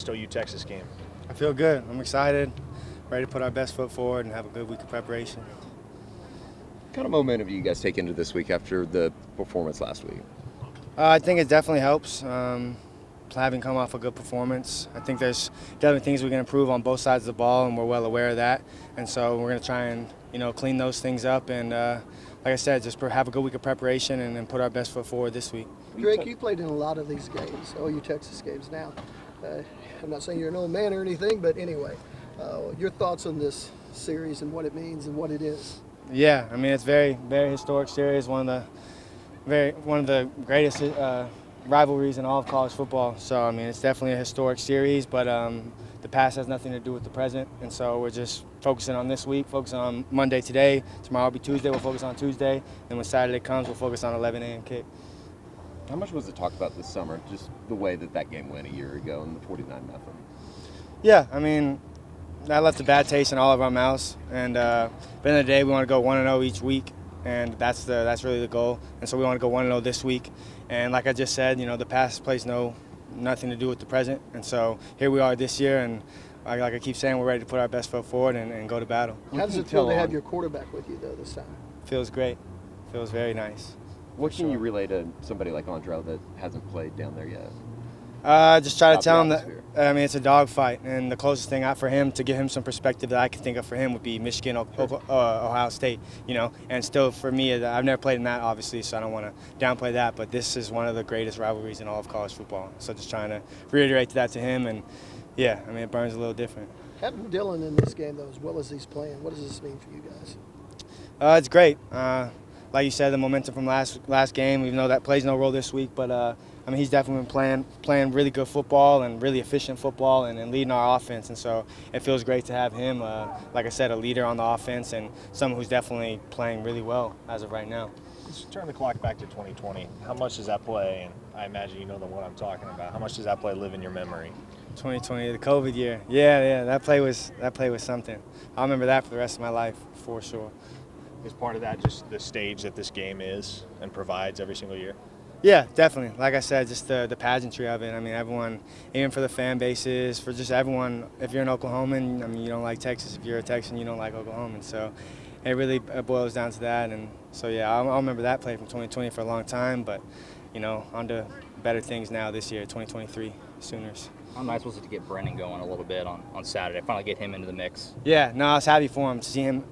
OU Texas game? I feel good. I'm excited, ready to put our best foot forward and have a good week of preparation. What kind of momentum do you guys take into this week after the performance last week? I think it definitely helps. Having come off a good performance, I think there's definitely things we can improve on both sides of the ball, and we're well aware of that. And so we're going to try and clean those things up, and like I said, just have a good week of preparation and then put our best foot forward this week. Drake, you played in a lot of these games, OU Texas games now. I'm not saying you're an old man or anything, but anyway, your thoughts on this series and what it means and what it is? Yeah, I mean, it's very, very historic series. One of the greatest rivalries in all of college football. So I mean, it's definitely a historic series, but the past has nothing to do with the present, and so we're just focusing on this week, focusing on Monday today. Tomorrow will be Tuesday. We'll focus on Tuesday, and when Saturday comes, we'll focus on 11 a.m. kick. How much was it talked about this summer, just the way that game went a year ago and the 49-0? Yeah, I mean, that left a bad taste in all of our mouths, and at the end of the day, we want to go 1-0 each week, and that's really the goal. And so we want to go 1-0 this week. And like I just said, the past plays nothing to do with the present, and so here we are this year, and like I keep saying, we're ready to put our best foot forward and go to battle. How does it feel to have your quarterback with you, though, this time? Feels great. Feels very nice. What can you relay to somebody like Andrell that hasn't played down there yet? Just try to tell him that, it's a dogfight, and the closest thing for him to give him some perspective that I can think of for him would be Michigan, Ohio State, and still for me, I've never played in that, obviously, so I don't want to downplay that, but this is one of the greatest rivalries in all of college football. So just trying to reiterate that to him, and yeah, I mean, it burns a little different. Having Dylan in this game, though, as well as he's playing, what does this mean for you guys? It's great. Like you said, the momentum from last game, even though that plays no role this week, but I mean, he's definitely been playing really good football and really efficient football and leading our offense, and so it feels great to have him, like I said, a leader on the offense and someone who's definitely playing really well as of right now. Let's turn the clock back to 2020. How much does that play, and I imagine you know the one I'm talking about, how much does that play live in your memory? 2020, the COVID year. Yeah, that play was something. I'll remember that for the rest of my life, for sure. Is part of that just the stage that this game is and provides every single year? Yeah, definitely. Like I said, just the pageantry of it. I mean, everyone, even for the fan bases, for just everyone, if you're an Oklahoman, I mean, you don't like Texas. If you're a Texan, you don't like Oklahoma. And so it really boils down to that. And so, yeah, I'll remember that play from 2020 for a long time. But, on to better things now this year, 2023 Sooners. How nice was it to get Brennan going a little bit on Saturday, finally get him into the mix? Yeah, no, I was happy for him to see him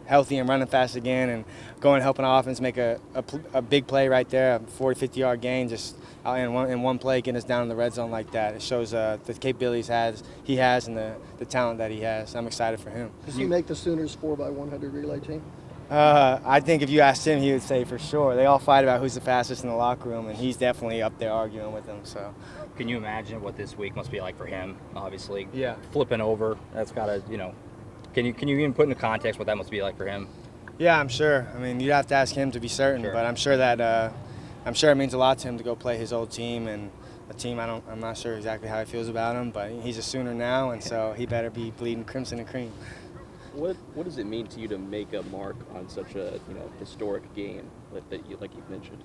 healthy and running fast again and going helping our offense make a big play right there, a 40, 50-yard gain just in one play, getting us down in the red zone like that. It shows the capabilities he has and the talent that he has. I'm excited for him. Does he make the Sooners 4x100 relay team? I think if you asked him, he would say for sure. They all fight about who's the fastest in the locker room, and he's definitely up there arguing with them. So, can you imagine what this week must be like for him? Obviously, yeah, flipping over. That's gotta, Can you even put into context what that must be like for him? Yeah, I'm sure. I mean, you'd have to ask him to be certain, but I'm sure that it means a lot to him to go play his old team and a team I'm not sure exactly how he feels about him, but he's a Sooner now, and so he better be bleeding crimson and cream. What does it mean to you to make a mark on such a historic game like you've mentioned?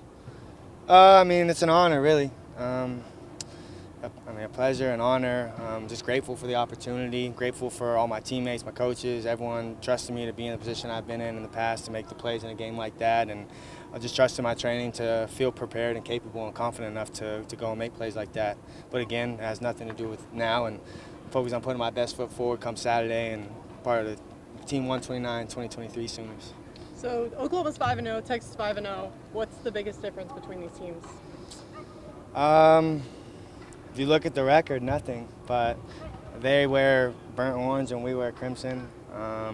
I mean, it's an honor, really. A pleasure, an honor. Just grateful for the opportunity, grateful for all my teammates, my coaches, everyone trusting me to be in the position I've been in the past to make the plays in a game like that. And I just trusted my training to feel prepared and capable and confident enough to go and make plays like that. But again, it has nothing to do with now, and focus on putting my best foot forward come Saturday and part of the Team 129 2023 Sooners. So Oklahoma's 5-0, Texas 5-0. What's the biggest difference between these teams? If you look at the record, nothing. But they wear burnt orange and we wear crimson. I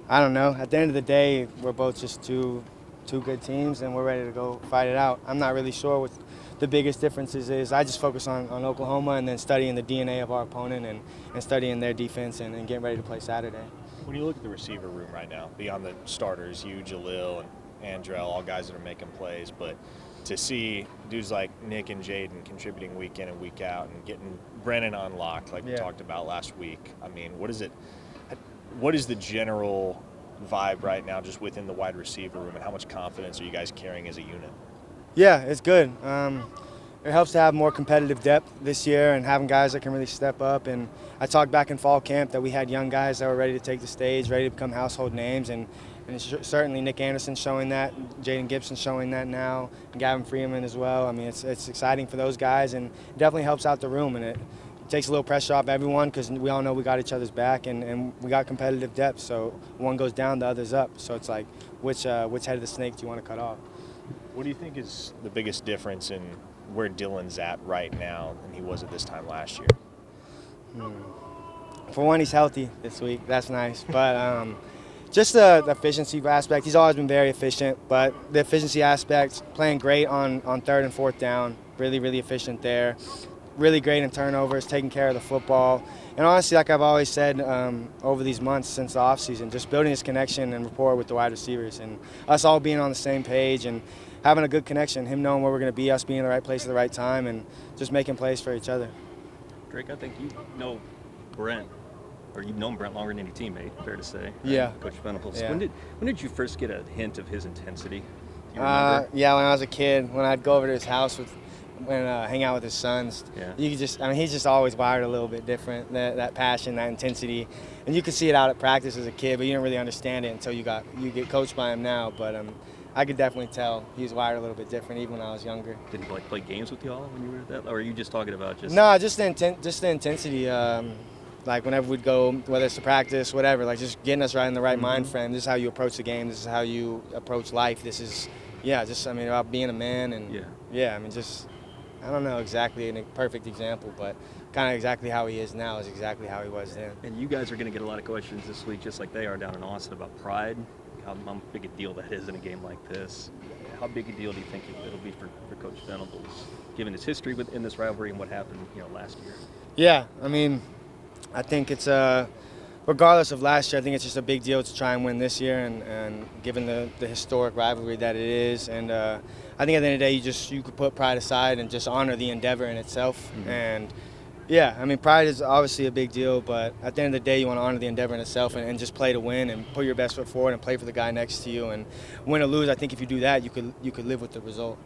don't know. At the end of the day, we're both just two good teams, and we're ready to go fight it out. I'm not really sure what the biggest differences is. I just focus on Oklahoma and then studying the DNA of our opponent and studying their defense and getting ready to play Saturday. When you look at the receiver room right now, beyond the starters, you, Jalil, and Andrell, all guys that are making plays, but to see dudes like Nick and Jaden contributing week in and week out and getting Brennan unlocked like we talked about last week, I mean, what is the general vibe right now just within the wide receiver room, and how much confidence are you guys carrying as a unit? Yeah, it's good. It helps to have more competitive depth this year and having guys that can really step up. And I talked back in fall camp that we had young guys that were ready to take the stage, ready to become household names. And certainly Nick Anderson showing that, Jaden Gibson showing that now, and Gavin Freeman as well. I mean, it's exciting for those guys, and it definitely helps out the room. And it takes a little pressure off everyone because we all know we got each other's back, and we got competitive depth. So one goes down, the other's up. So it's like, which head of the snake do you want to cut off? What do you think is the biggest difference in where Dylan's at right now than he was at this time last year? For one, he's healthy this week. That's nice. But just the efficiency aspect, he's always been very efficient. But the efficiency aspect, playing great on third and fourth down, really, really efficient there. Really great in turnovers, taking care of the football. And honestly, like I've always said over these months since the offseason, just building this connection and rapport with the wide receivers and us all being on the same page and having a good connection, him knowing where we're going to be, us being in the right place at the right time, and just making plays for each other. Drake, I think you know Brent, or you've known Brent longer than any teemmate, fair to say. Right? Yeah. Coach Venables. Yeah. When did you first get a hint of his intensity? Do you remember? Yeah, when I was a kid, when I'd go over to his house and hang out with his sons, Yeah. you could just, I mean, he's just always wired a little bit different, that passion, that intensity. And you could see it out at practice as a kid, but you didn't really understand it until you get coached by him now. But I could definitely tell he was wired a little bit different even when I was younger. Did he like play games with y'all when you were at that, or are you just talking about just? No, just the intensity. Like whenever we'd go, whether it's to practice, whatever, like just getting us right in the right mind frame. This is how you approach the game. This is how you approach life. This is, about being a man and I don't know exactly a perfect example, but kind of exactly how he is now is exactly how he was then. And you guys are going to get a lot of questions this week, just like they are down in Austin, about pride. How big a deal that is in a game like this. How big a deal do you think it'll be for Coach Venables, given his history in this rivalry and what happened, last year? Yeah, I mean, I think it's regardless of last year, I think it's just a big deal to try and win this year, and given the historic rivalry that it is, and I think at the end of the day, you could put pride aside and just honor the endeavor in itself. Mm-hmm. And yeah, I mean, pride is obviously a big deal, but at the end of the day, you want to honor the endeavor in itself and just play to win and put your best foot forward and play for the guy next to you. And win or lose, I think if you do that, you could live with the result.